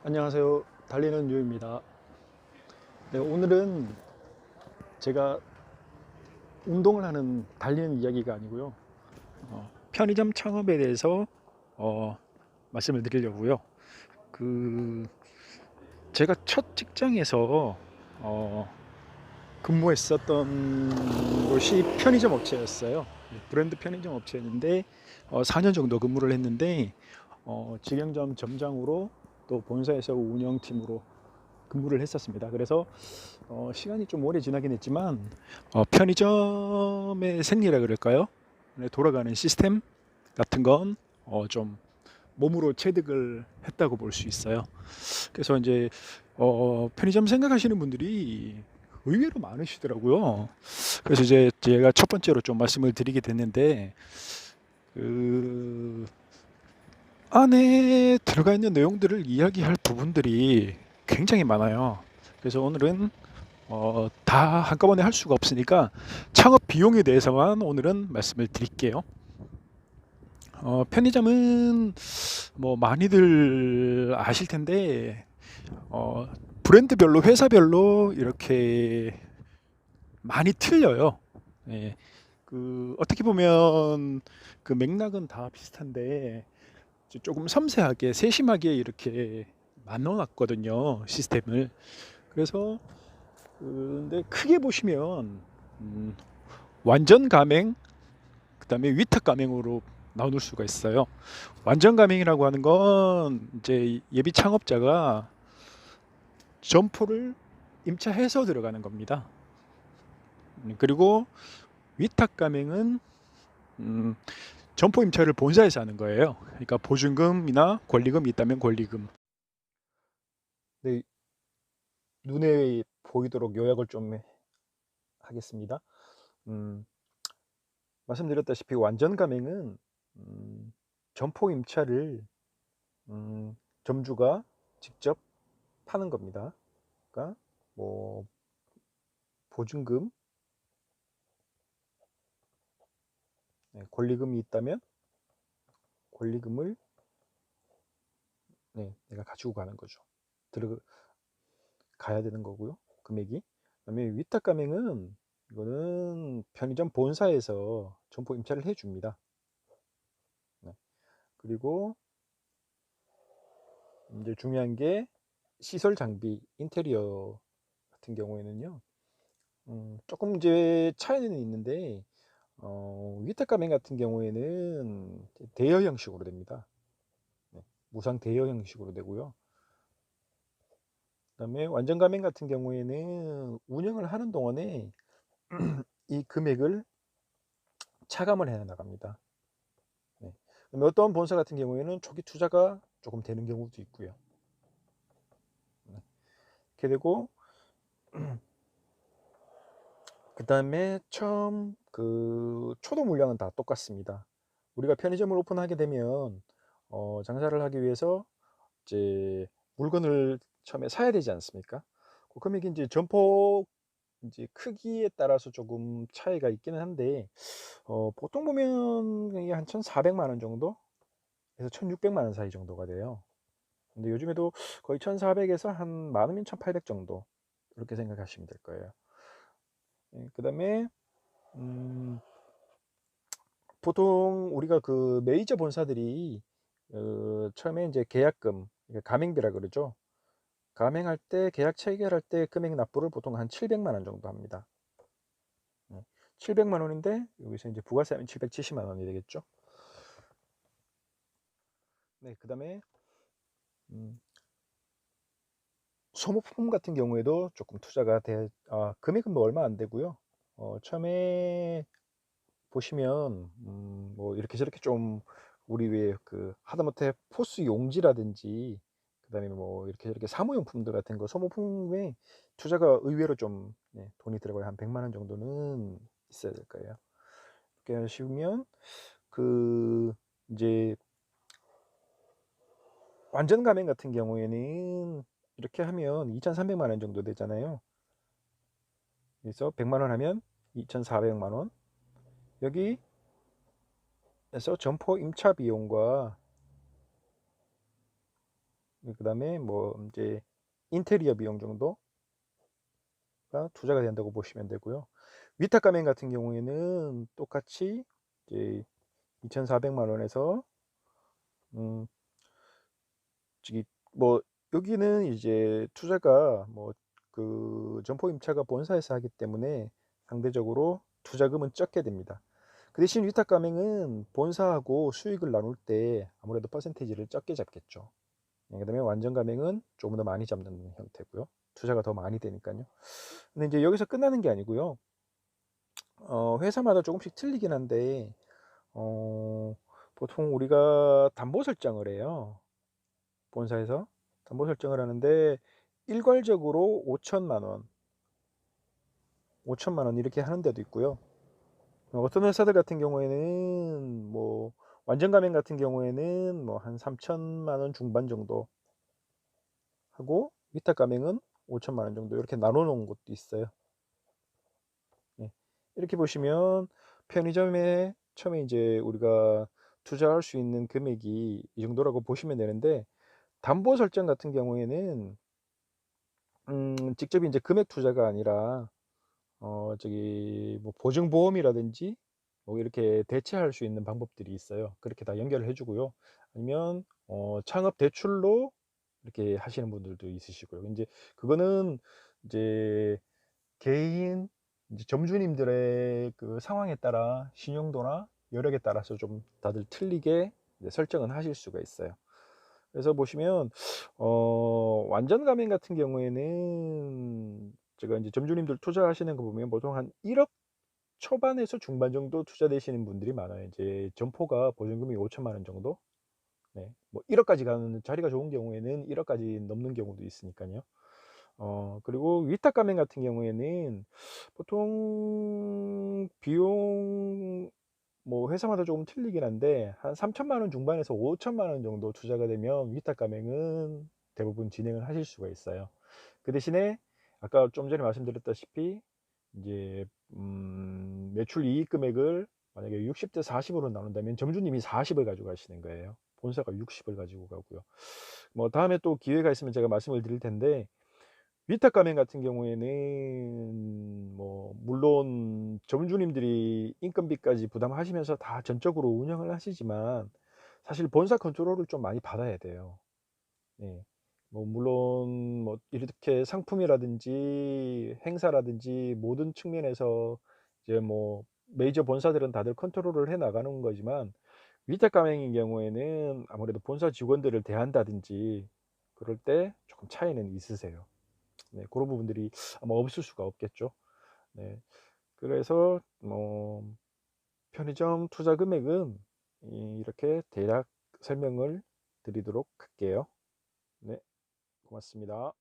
안녕하세요. 달리는 유입니다. 네, 오늘은 제가 운동을 하는 달리는 이야기가 아니고요. 편의점 창업에 대해서 어, 말씀을 드리려고요. 그 제가 첫 직장에서 어, 근무했었던 곳이 편의점 업체였어요. 브랜드 편의점 업체였는데 4년 정도 근무를 했는데 직영점 점장으로 또 본사에서 운영팀으로 근무를 했었습니다. 그래서 시간이 좀 오래 지나긴 했지만 편의점의 생리라 그럴까요? 네, 돌아가는 시스템 같은 건 좀 몸으로 체득을 했다고 볼 수 있어요. 그래서 이제 편의점 생각하시는 분들이 의외로 많으시더라고요. 그래서 이제 제가 첫 번째로 좀 말씀을 드리게 됐는데 그 안에 들어가 있는 내용들을 이야기할 부분들이 굉장히 많아요. 그래서 오늘은 다 한꺼번에 할 수가 없으니까 창업 비용에 대해서만 오늘은 말씀을 드릴게요. 편의점은 뭐 많이들 아실 텐데 어, 브랜드별로 회사별로 이렇게 많이 틀려요. 예, 그 어떻게 보면 그 맥락은 다 비슷한데 조금 섬세하게 세심하게 이렇게 만들어놨거든요, 시스템을. 그래서 근데 크게 보시면 음, 완전 가맹, 그다음에 위탁 가맹으로 나눌 수가 있어요. 완전 가맹이라고 하는 건 이제 예비 창업자가 점포를 임차해서 들어가는 겁니다. 그리고 위탁 가맹은 음, 점포 임차를 본사에서 하는 거예요. 그러니까 보증금이나 권리금이 있다면 권리금. 네, 눈에 보이도록 요약을 좀 하겠습니다. 음, 말씀드렸다시피 완전 가맹은 점포 임차를 점주가 직접 파는 겁니다. 그러니까 뭐 보증금, 네, 권리금이 있다면 권리금을 네, 내가 가지고 가는 거죠. 들어가야 되는 거고요. 금액이. 그다음에 위탁 가맹은 이거는 편의점 본사에서 점포 임차를 해줍니다. 네. 그리고 이제 중요한 게 시설 장비, 인테리어 같은 경우에는요. 조금 이제 차이는 있는데 위탁 가맹 같은 경우에는 대여 형식으로 됩니다. 네, 무상 대여 형식으로 되고요. 그다음에 완전 가맹 같은 경우에는 운영을 하는 동안에 이 금액을 차감을 해 나갑니다. 네. 그다음에 어떤 본사 같은 경우에는 초기 투자가 조금 되는 경우도 있고요. 네. 이렇게 되고 그다음에 처음 그 초도 물량은 다 똑같습니다. 우리가 편의점을 오픈하게 되면 장사를 하기 위해서 이제 물건을 처음에 사야 되지 않습니까? 그 금액이 이제 점포 이제 크기에 따라서 조금 차이가 있기는 한데 보통 보면 이게 한 1,400만 원 정도에서 1,600만 원 사이 정도가 돼요. 근데 요즘에도 거의 1,400에서 한 만 원이면 1,800 정도 이렇게 생각하시면 될 거예요. 예, 그다음에 음, 보통 우리가 그 메이저 본사들이 처음에 이제 계약금, 가맹비라 그러죠. 가맹할 때 계약 체결할 때 금액 납부를 보통 한 700만 원 정도 합니다. 700만 원인데 여기서 이제 부가세 하면 770만 원이 되겠죠. 네, 그다음에 음, 소모품 같은 경우에도 조금 투자가 금액은 뭐 얼마 안 되고요. 처음에 보시면 뭐 이렇게 저렇게 좀 우리 왜 그 하다못해 포스 용지라든지 그다음에 뭐 이렇게 저렇게 사무용품들 같은 거 소모품에 투자가 의외로 좀 돈이 들어가요. 한 100만 원 정도는 있어야 될 거예요. 이렇게 하시면 그 이제 완전 가맹 같은 경우에는 이렇게 하면 2,300만 원 정도 되잖아요. 그래서 100만 원 하면 2,400만 원. 여기에서 점포 임차 비용과 그다음에 뭐 이제 인테리어 비용 정도가 투자가 된다고 보시면 되고요. 위탁 가맹 같은 경우에는 똑같이 이제 2,400만 원에서 음 저기 뭐 여기는 이제 투자가 뭐 그 점포 임차가 본사에서 하기 때문에 상대적으로 투자금은 적게 됩니다. 그 대신 위탁 가맹은 본사하고 수익을 나눌 때 아무래도 퍼센테이지를 적게 잡겠죠. 그다음에 완전 가맹은 조금 더 많이 잡는 형태고요. 투자가 더 많이 되니까요. 근데 이제 여기서 끝나는 게 아니고요. 회사마다 조금씩 틀리긴 한데 어 보통 우리가 담보 설정을 해요. 본사에서 담보 설정을 하는데 일괄적으로 5천만 원, 5천만 원 이렇게 하는 데도 있고요. 어떤 회사들 같은 경우에는 뭐 완전 가맹 같은 경우에는 뭐 한 3천만 원 중반 정도 하고 위탁 가맹은 5천만 원 정도 이렇게 나눠 놓은 곳도 있어요. 예. 이렇게 보시면 편의점에 처음에 이제 우리가 투자할 수 있는 금액이 이 정도라고 보시면 되는데 담보 설정 같은 경우에는 직접 이제 금액 투자가 아니라 저기 뭐 보증보험이라든지 뭐 이렇게 대체할 수 있는 방법들이 있어요. 그렇게 다 연결을 해 주고요. 아니면 창업 대출로 이렇게 하시는 분들도 있으시고요. 인제 그거는 이제 개인 이제 점주님들의 그 상황에 따라 신용도나 여력에 따라서 좀 다들 틀리게 이제 설정은 하실 수가 있어요. 그래서 보시면 완전 가맹 같은 경우에는 제가 인제 점주님들 투자하시는 거 보면 보통 한 1억 초반에서 중반 정도 투자되시는 분들이 많아요. 이제 점포가 보증금이 5천만 원 정도? 네. 뭐 1억 까지 가는 자리가 좋은 경우에는 1억 까지 넘는 경우도 있으니깐요. 그리고 위탁 가맹 같은 경우에는 보통 비용 뭐 회사마다 조금 틀리긴 한데 한 3천만 원 중반에서 5천만 원 정도 투자가 되면 위탁 가맹은 대부분 진행을 하실 수가 있어요. 그 대신에 아까 좀 전에 말씀드렸다시피 이제 매출 이익 금액을 만약에 60대 40 으로 나눈다면 점주님이 40을 가져가시는 거예요. 본사가 60을 가지고 가고요. 뭐 다음에 또 기회가 있으면 제가 말씀을 드릴 텐데 위탁 가맹 같은 경우에는 뭐 물론 점주님들이 인건비까지 부담하시면서 다 전적으로 운영을 하시지만 사실 본사 컨트롤을 좀 많이 받아야 돼요. 네. 뭐 물론 뭐 이렇게 상품이라든지 행사라든지 모든 측면에서 이제 뭐 메이저 본사들은 다들 컨트롤을 해 나가는 거지만 위탁 가맹인 경우에는 아무래도 본사 직원들을 대한다든지 그럴 때 조금 차이는 있으세요. 네. 그런 부분들이 아마 없을 수가 없겠죠. 네. 그래서 뭐 편의점 투자 금액은 이렇게 대략 설명을 드리도록 할게요. 네. 고맙습니다.